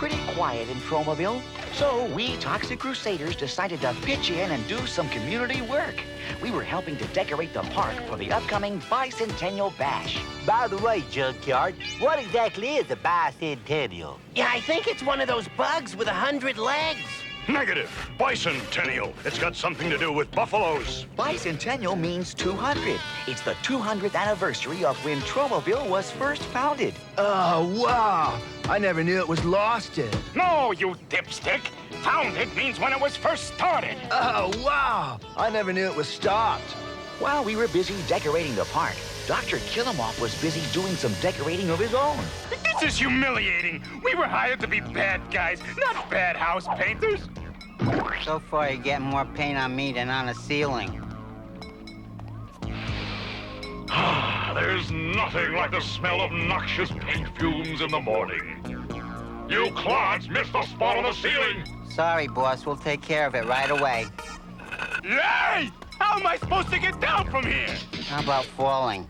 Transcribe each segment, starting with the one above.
pretty quiet in Tromaville. So we Toxic Crusaders decided to pitch in and do some community work. We were helping to decorate the park for the upcoming Bicentennial Bash. By the way, Junkyard, what exactly is a bicentennial? Yeah, I think it's one of those bugs with 100 legs. Negative. Bicentennial. It's got something to do with buffaloes. Bicentennial means 200. It's the 200th anniversary of when Tromaville was first founded. Oh, wow. I never knew it was lost it. No, you dipstick. Founded means when it was first started. Oh, wow. I never knew it was stopped. While we were busy decorating the park, Dr. Killamoff was busy doing some decorating of his own. This is humiliating. We were hired to be bad guys, not bad house painters. So far, you're getting more paint on me than on the ceiling. There's nothing like the smell of noxious paint fumes in the morning. You clods missed the spot on the ceiling. Sorry, boss. We'll take care of it right away. Yay! How am I supposed to get down from here? How about falling?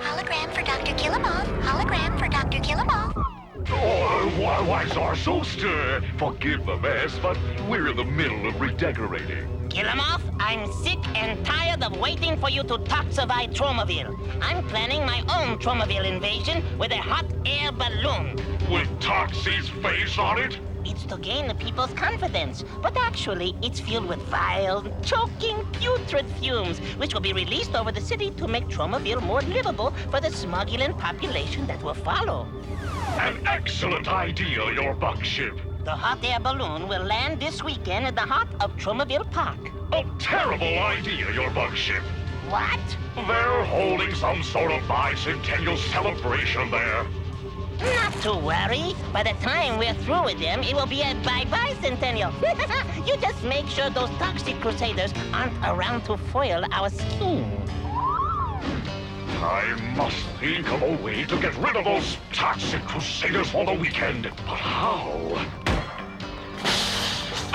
Hologram for Dr. Killamoff. Hologram for Dr. Killamoff. Oh, why Zarsoster? Forgive the mess, but we're in the middle of redecorating. Killamoff, I'm sick and tired of waiting for you to toxify Tromaville. I'm planning my own Tromaville invasion with a hot air balloon. With Toxie's face on it? It's to gain the people's confidence, but actually, it's filled with vile, choking, putrid fumes, which will be released over the city to make Tromaville more livable for the smuggling population that will follow. An excellent idea, your bug ship. The hot air balloon will land this weekend at the heart of Tromaville Park. A terrible idea, your bug ship. What? They're holding some sort of bicentennial celebration there. Not to worry. By the time we're through with them, it will be a bye-bye centennial. You just make sure those Toxic Crusaders aren't around to foil our scheme. I must think of a way to get rid of those Toxic Crusaders for the weekend. But how?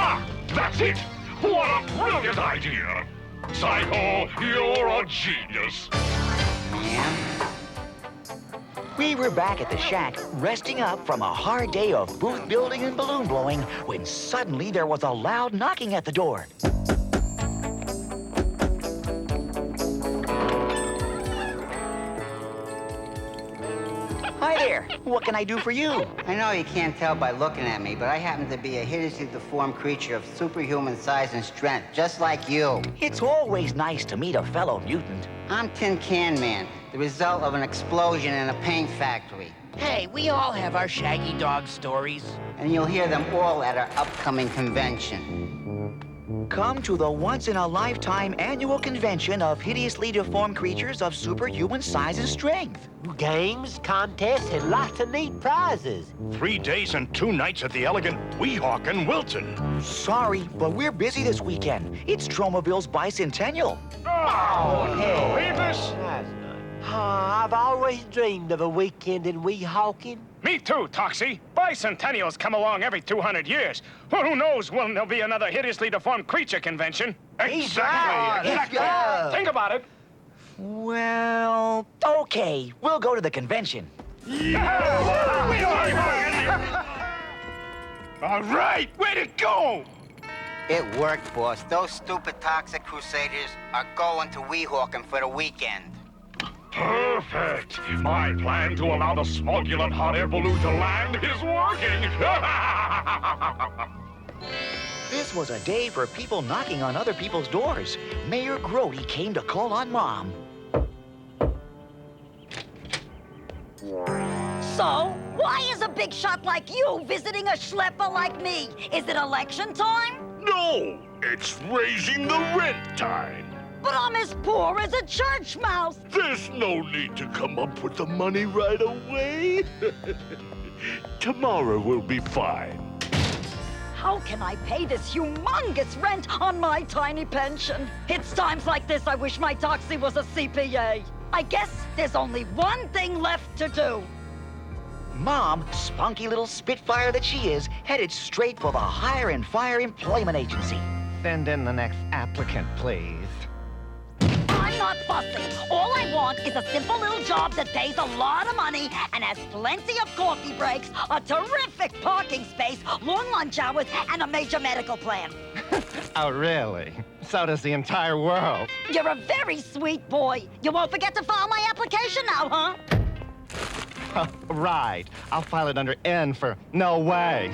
Ah, that's it! What a brilliant idea! Psycho, you're a genius. Ma'am? We were back at the shack, resting up from a hard day of booth building and balloon blowing, when suddenly there was a loud knocking at the door. Hi there. What can I do for you? I know you can't tell by looking at me, but I happen to be a hideously deformed creature of superhuman size and strength, just like you. It's always nice to meet a fellow mutant. I'm Tin Can Man, the result of an explosion in a paint factory. Hey, we all have our Shaggy Dog stories. And you'll hear them all at our upcoming convention. Come to the once-in-a-lifetime annual convention of hideously deformed creatures of superhuman size and strength. Games, contests, and lots of neat prizes. 3 days and 2 nights at the elegant Weehawk in Wilton. Sorry, but we're busy this weekend. It's Tromaville's bicentennial. Oh, no. Beavis? That's not. I've always dreamed of a weekend in Weehawken. Me too, Toxie. Bicentennials come along every 200 years. Well, who knows when there'll be another hideously deformed creature convention. Exactly. Let's go. Think about it. Well, okay. We'll go to the convention. All right, way to go! It worked, boss. Those stupid Toxic Crusaders are going to Weehawken for the weekend. Perfect. My plan to allow the smugulent hot air balloon to land is working. This was a day for people knocking on other people's doors. Mayor Grody came to call on Mom. So, why is a big shot like you visiting a schlepper like me? Is it election time? No, it's raising the rent time. But I'm as poor as a church mouse. There's no need to come up with the money right away. Tomorrow will be fine. How can I pay this humongous rent on my tiny pension? It's times like this I wish my Toxie was a CPA. I guess there's only one thing left to do. Mom, spunky little spitfire that she is, headed straight for the Hire and Fire Employment Agency. Send in the next applicant, please. I'm not fussy. All I want is a simple little job that pays a lot of money and has plenty of coffee breaks, a terrific parking space, long lunch hours, and a major medical plan. Oh, really? So does the entire world. You're a very sweet boy. You won't forget to file my application now, huh? Right. I'll file it under N for no way.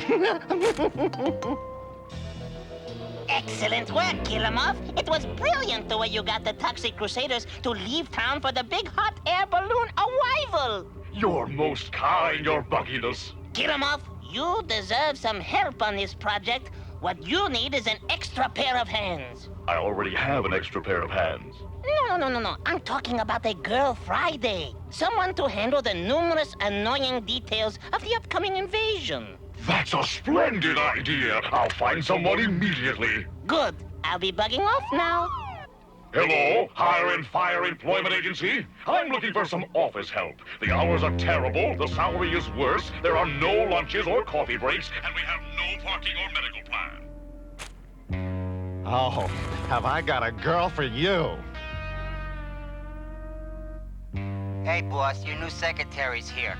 Excellent work, Killamoff. It was brilliant the way you got the Toxic Crusaders to leave town for the big hot air balloon arrival. You're most kind, your bugginess. Killamoff, you deserve some help on this project. What you need is an extra pair of hands. I already have an extra pair of hands. No. I'm talking about a Girl Friday. Someone to handle the numerous annoying details of the upcoming invasion. That's a splendid idea. I'll find someone immediately. Good. I'll be bugging off now. Hello, Hire and Fire Employment Agency. I'm looking for some office help. The hours are terrible, the salary is worse, there are no lunches or coffee breaks, and we have no parking or medical plan. Oh, have I got a girl for you? Hey, boss, your new secretary's here.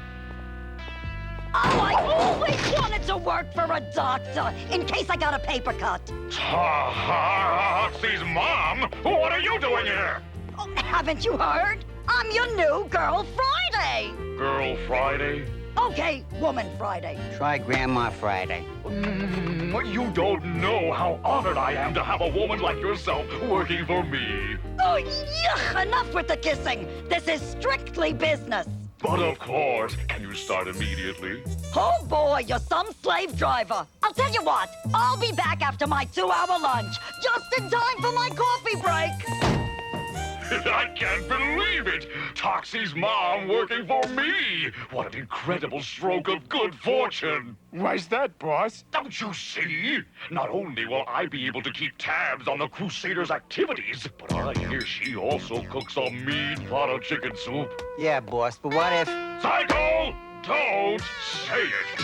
Oh, I always wanted to work for a doctor, in case I got a paper cut. Toxie's mom? What are you doing here? Oh, haven't you heard? I'm your new Girl Friday. Girl Friday? Okay, Woman Friday. Try Grandma Friday. You don't know how honored I am to have a woman like yourself working for me. Oh, yuck! Enough with the kissing. This is strictly business. But of course, can you start immediately? Oh boy, you're some slave driver. I'll tell you what, I'll be back after my 2-hour lunch, just in time for my coffee break. I can't believe it! Toxie's mom working for me! What an incredible stroke of good fortune! Why's that, boss? Don't you see? Not only will I be able to keep tabs on the Crusaders' activities, but I hear she also cooks a mean pot of chicken soup. Yeah, boss, but what if... Psycho! Don't say it!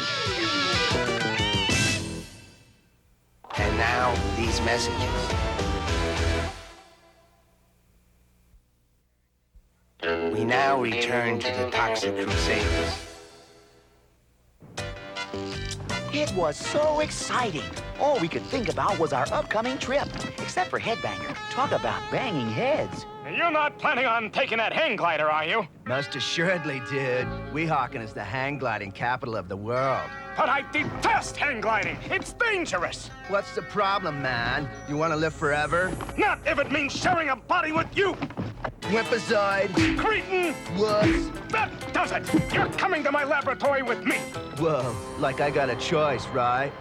And now, these messages. We now return to the Toxic Crusaders. It was so exciting. All we could think about was our upcoming trip. Except for Headbanger. Talk about banging heads. You're not planning on taking that hang glider, are you? Most assuredly, dude. Weehawken is the hang gliding capital of the world. But I detest hang gliding. It's dangerous. What's the problem, man? You want to live forever? Not if it means sharing a body with you, Whipazide. cretin! Wuss. That does it! You're coming to my laboratory with me! Whoa, like I got a choice, right?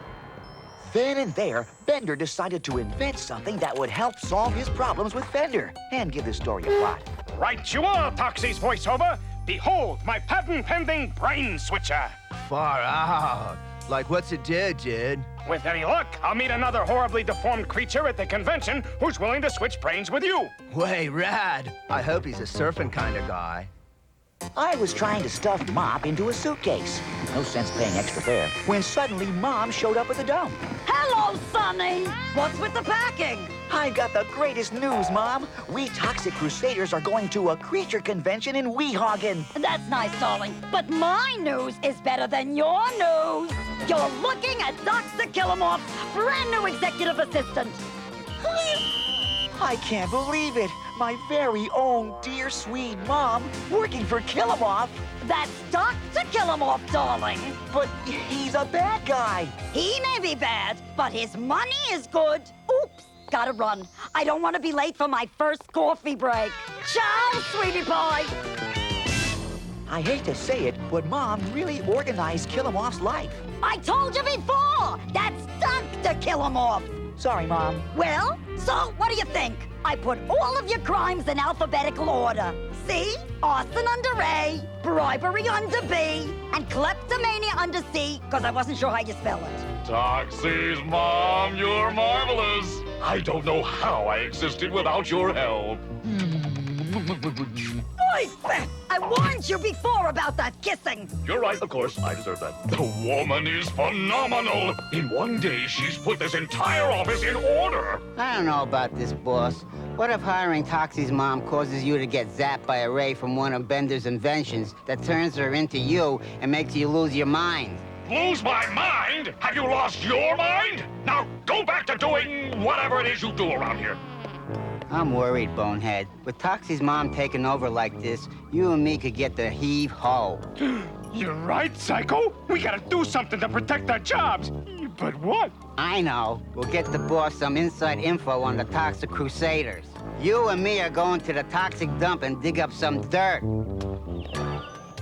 Then and there, Bender decided to invent something that would help solve his problems with Fender and give the story a plot. Right you are, Toxie's voiceover! Behold, my patent-pending brain switcher! Far out. Like, what's it do, dude? With any luck, I'll meet another horribly deformed creature at the convention who's willing to switch brains with you. Way rad. I hope he's a surfing kind of guy. I was trying to stuff Mop into a suitcase. No sense paying extra fare. When suddenly Mom showed up at the dump. Hello, Sonny. What's with the packing? I got the greatest news, Mom. We Toxic Crusaders are going to a creature convention in Weehawken. That's nice, darling. But my news is better than your news. You're looking at Dr. Killamoff's brand new executive assistant. I can't believe it. My very own dear sweet Mom working for Killamoff. That's Dr. Killamoff, darling. But he's a bad guy. He may be bad, but his money is good. Oops, gotta run. I don't want to be late for my first coffee break. Ciao, sweetie pie. I hate to say it, but Mom really organized Killamoff's life. I told you before, that's Dr. Killamoff. Sorry, Mom. Well, so what do you think? I put all of your crimes in alphabetical order. See? Arson under A, bribery under B, and kleptomania under C, because I wasn't sure how you spell it. Toxie's mom, you're marvelous. I don't know how I existed without your help. Oi! I warned you before about that kissing. You're right, of course. I deserve that. The woman is phenomenal. In one day, she's put this entire office in order. I don't know about this, boss. What if hiring Toxie's mom causes you to get zapped by a ray from one of Bender's inventions that turns her into you and makes you lose your mind? Lose my mind? Have you lost your mind? Now go back to doing whatever it is you do around here. I'm worried, Bonehead. With Toxie's mom taking over like this, you and me could get the heave-ho. You're right, Psycho. We gotta do something to protect our jobs. But what? I know. We'll get the boss some inside info on the Toxic Crusaders. You and me are going to the toxic dump and dig up some dirt.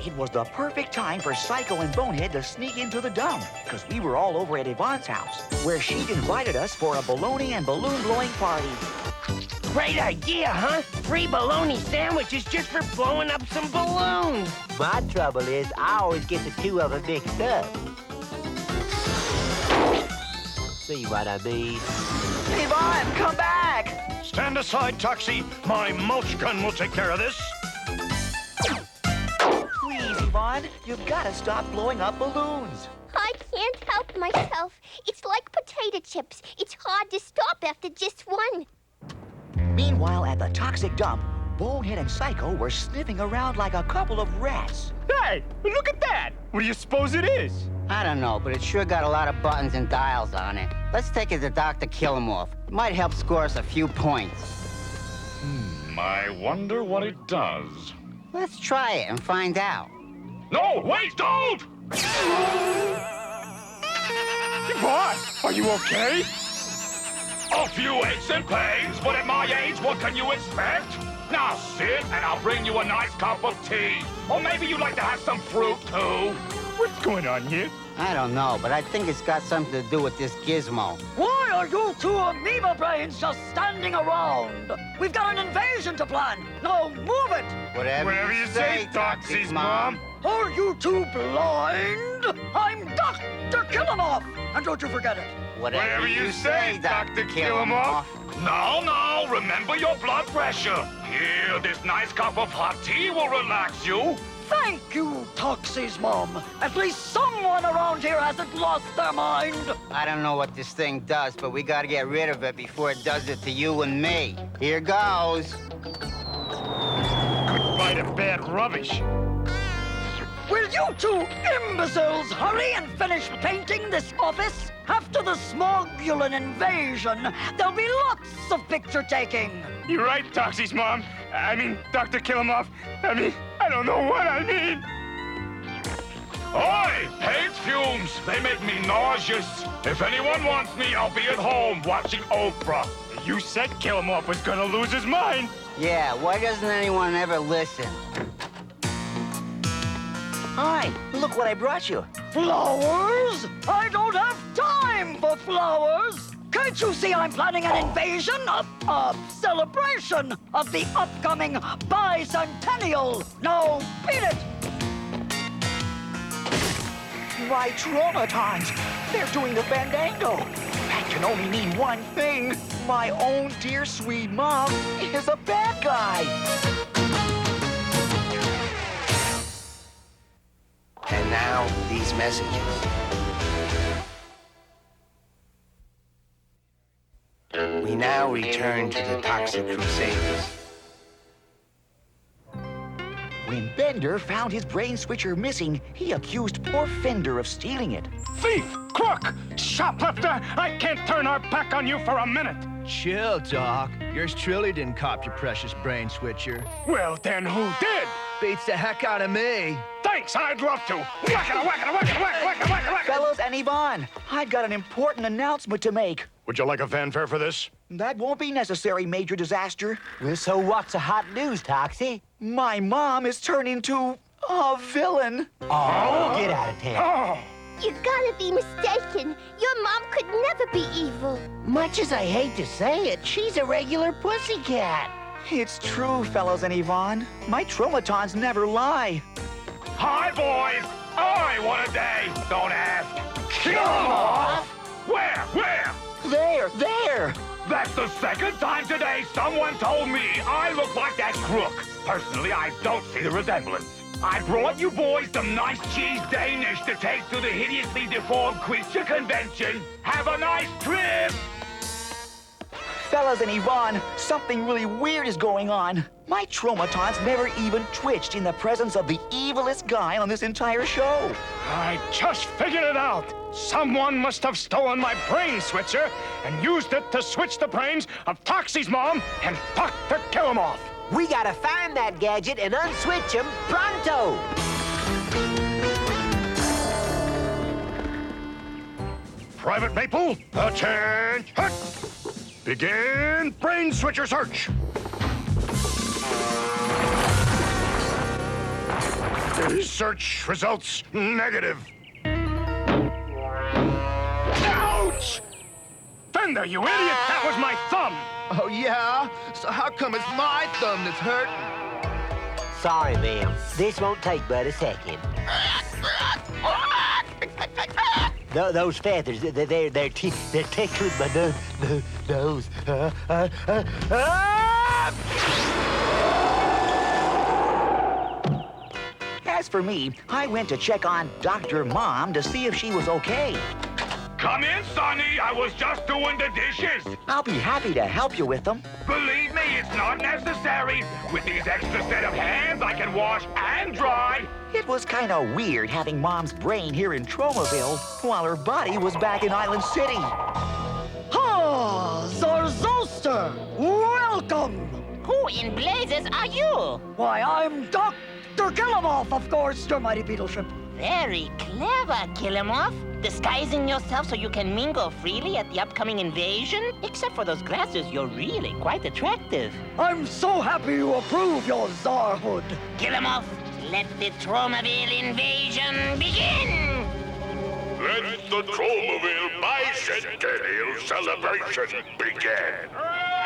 It was the perfect time for Psycho and Bonehead to sneak into the dump, because we were all over at Yvonne's house, where she'd invited us for a bologna and balloon-blowing party. Great idea, huh? Free bologna sandwiches just for blowing up some balloons. My trouble is I always get the two of them mixed up. See what I mean? Yvonne, come back! Stand aside, Toxie. My mulch gun will take care of this. Please, Yvonne, you've got to stop blowing up balloons. I can't help myself. It's like potato chips. It's hard to stop after just one. Meanwhile, at the toxic dump, Bonehead and Psycho were sniffing around like a couple of rats. Hey, look at that. What do you suppose it is? I don't know, but it sure got a lot of buttons and dials on it. Let's take it to Dr. Killamoff. It might help score us a few points. I wonder what it does. Let's try it and find out. No, wait, don't! Yvonne, are you okay? A few aches and pains, but at my age, what can you expect? Now sit, and I'll bring you a nice cup of tea. Or maybe you'd like to have some fruit, too. What's going on here? I don't know, but I think it's got something to do with this gizmo. Why are you two amoeba brains just standing around? We've got an invasion to plan. Now move it! Whatever you say, Toxie's mom. Are you two blind? I'm Dr. Killamoff! And don't you forget it. Whatever you say, Dr. Killamoff. No, remember your blood pressure. Here, this nice cup of hot tea will relax you. Thank you, Toxie's mom. At least someone around here hasn't lost their mind. I don't know what this thing does, but we gotta get rid of it before it does it to you and me. Here goes. Goodbye to bad rubbish. Will you two imbeciles hurry and finish painting this office? After the Smogulan invasion, there'll be lots of picture taking. You're right, Toxie's mom. I mean, Dr. Killamoff. I don't know what I mean. Oi! Paint fumes! They make me nauseous. If anyone wants me, I'll be at home watching Oprah. You said Killamoff was gonna lose his mind. Yeah, why doesn't anyone ever listen? Hi, look what I brought you. Flowers? I don't have time for flowers. Can't you see I'm planning an invasion? A celebration of the upcoming bicentennial. Now, beat it! My traumatons. They're doing the fandango. That can only mean one thing. My own dear sweet mom is a bad guy. And now, these messages. We now return to the Toxic Crusaders. When Bender found his brain switcher missing, he accused poor Fender of stealing it. Thief! Crook! Shoplifter! I can't turn our back on you for a minute. Chill, Doc. Yours truly didn't cop your precious brain switcher. Well, then who did? Beats the heck out of me. Thanks, I'd love to. Whack-a-da, whack-a-da, whack-a-da, whack-a-da, whack-a-da. Fellows and Yvonne, I've got an important announcement to make. Would you like a fanfare for this? That won't be necessary, Major Disaster. Well, so what's the hot news, Toxie? My mom is turned into a villain. Oh, get out of town. Oh, You gotta be mistaken. Your mom could never be evil. Much as I hate to say it, she's a regular pussycat. It's true, fellows and Yvonne. My traumatons never lie. Hi, boys! I want a day! Don't ask! Kill 'em off! Where? There! hair. That's the second time today someone told me I look like that crook. Personally, I don't see the resemblance. I brought you boys some nice cheese Danish to take to the hideously deformed creature convention. Have a nice trip! Fellas and Yvonne, something really weird is going on. My traumatons never even twitched in the presence of the evilest guy on this entire show. I just figured it out. Someone must have stolen my brain switcher and used it to switch the brains of Toxie's mom and Dr. Killamoff. We gotta find that gadget and unswitch him pronto! Private Maple, attention! Begin brain switcher search. Search results negative. Ouch! Fender, you idiot! That was my thumb! Oh, yeah? So how come it's my thumb that's hurting? Sorry, ma'am. This won't take but a second. Those feathers, they're tickling my nose. As for me, I went to check on Dr. Mom to see if she was okay. Come in, Sonny. I was just doing the dishes. I'll be happy to help you with them. Believe me, it's not necessary. With these extra set of hands, I can wash and dry. It was kind of weird having Mom's brain here in Tromaville while her body was back in Island City. Ah, Zarzoster! Welcome! Who in blazes are you? Why, I'm Dr. Killamoff, of course, your mighty beetleship. Very clever, Killamoff. Disguising yourself so you can mingle freely at the upcoming invasion? Except for those glasses, you're really quite attractive. I'm so happy you approve your czarhood. Killamoff, let the Tromaville invasion begin! Let the Chromaville Bicentennial celebration begin.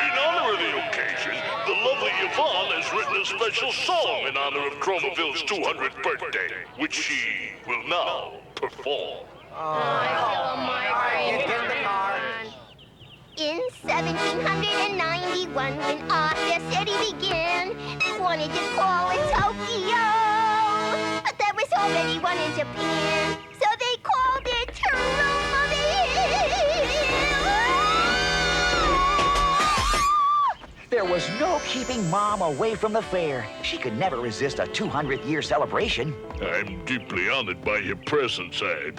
In honor of the occasion, the lovely Yvonne has written a special song in honor of Chromaville's 200th birthday, which she will now perform. In 1791, when Arthur City began, they wanted to call it Tokyo. But there was already one in Japan, so they called it There was no keeping Mom away from the fair. She could never resist a 200th-year celebration. I'm deeply honored by your presence. I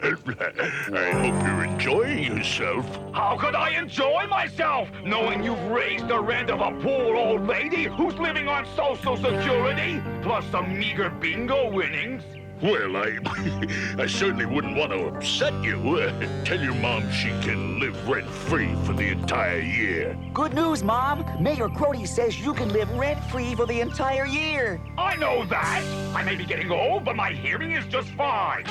hope you're enjoying yourself. How could I enjoy myself, knowing you've raised the rent of a poor old lady who's living on Social Security, plus some meager bingo winnings? Well, I certainly wouldn't want to upset you. Tell your mom she can live rent-free for the entire year. Good news, Mom. Mayor Crody says you can live rent-free for the entire year. I know that. I may be getting old, but my hearing is just fine.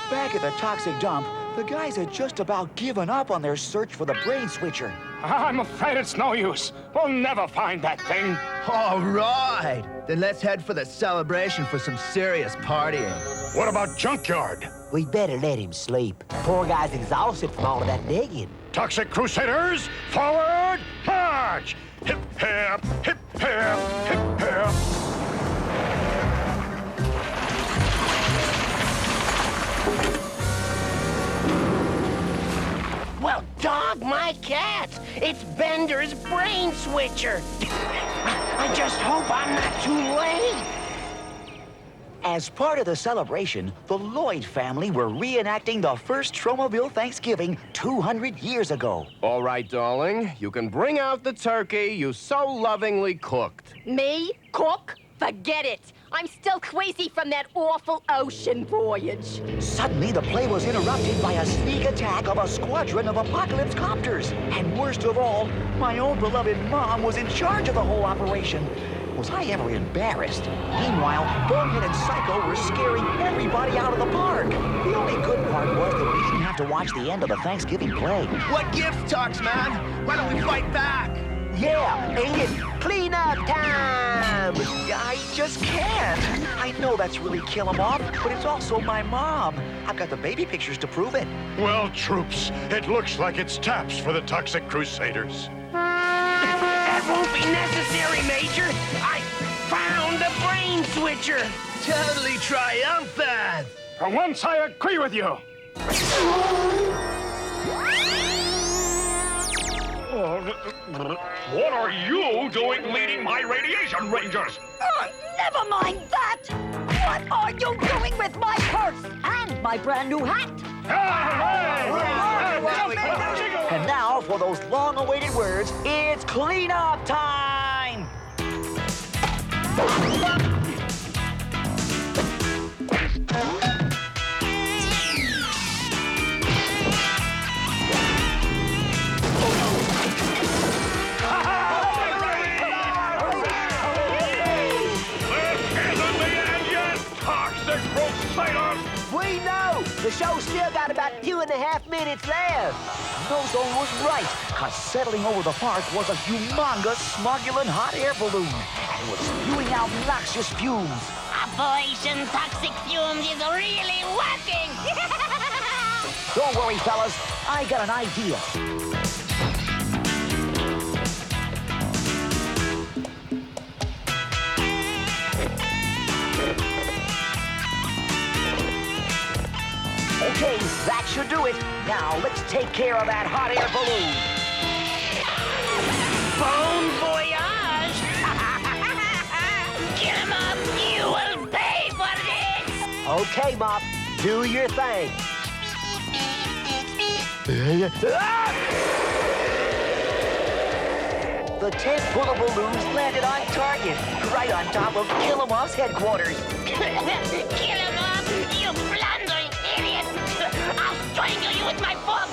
Back at the toxic dump, the guys had just about given up on their search for the brain switcher. I'm afraid it's no use. We'll never find that thing. All right. Then let's head for the celebration for some serious partying. What about Junkyard? We'd better let him sleep. Poor guy's exhausted from all of that digging. Toxic Crusaders, forward, march! Hip, hip, hip, hip, hip, hip. Well, dog my cat! It's Bender's brain switcher! I just hope I'm not too late! As part of the celebration, the Lloyd family were reenacting the first Tromaville Thanksgiving 200 years ago. All right, darling. You can bring out the turkey you so lovingly cooked. Me? Cook? Forget it. I'm still queasy from that awful ocean voyage. Suddenly, the play was interrupted by a sneak attack of a squadron of apocalypse copters. And worst of all, my own beloved Mom was in charge of the whole operation. Was I ever embarrassed? Meanwhile, Bonehead and Psycho were scaring everybody out of the park. The only good part was that we didn't have to watch the end of the Thanksgiving play. What gives, Tox, man? Why don't we fight back? Yeah, ain't it cleanup time? I just can't. I know that's really kill him off, but it's also my mom. I've got the baby pictures to prove it. Well, troops, it looks like it's taps for the Toxic Crusaders. That won't be necessary, Major. I found the brain switcher. Totally triumphant! For once, I agree with you. What are you doing leading my radiation rangers? Never mind that! What are you doing with my purse and my brand new hat? And now for those long-awaited words, it's cleanup time! Crusaders! We know. The show's still got about 2.5 minutes left. Ozone was right, because settling over the park was a humongous, smuggling hot air balloon, and it was spewing out noxious fumes. Operation Toxic Fumes is really working! Don't worry, fellas. I got an idea. Okay, that should do it. Now, let's take care of that hot air balloon. Bon voyage. Kill him up! You will pay for this! Okay, Mop. Do your thing. The 10 full of balloons landed on target, right on top of Killamoff's headquarters. Kill him up! You blundering idiot! I'll strangle you with my fork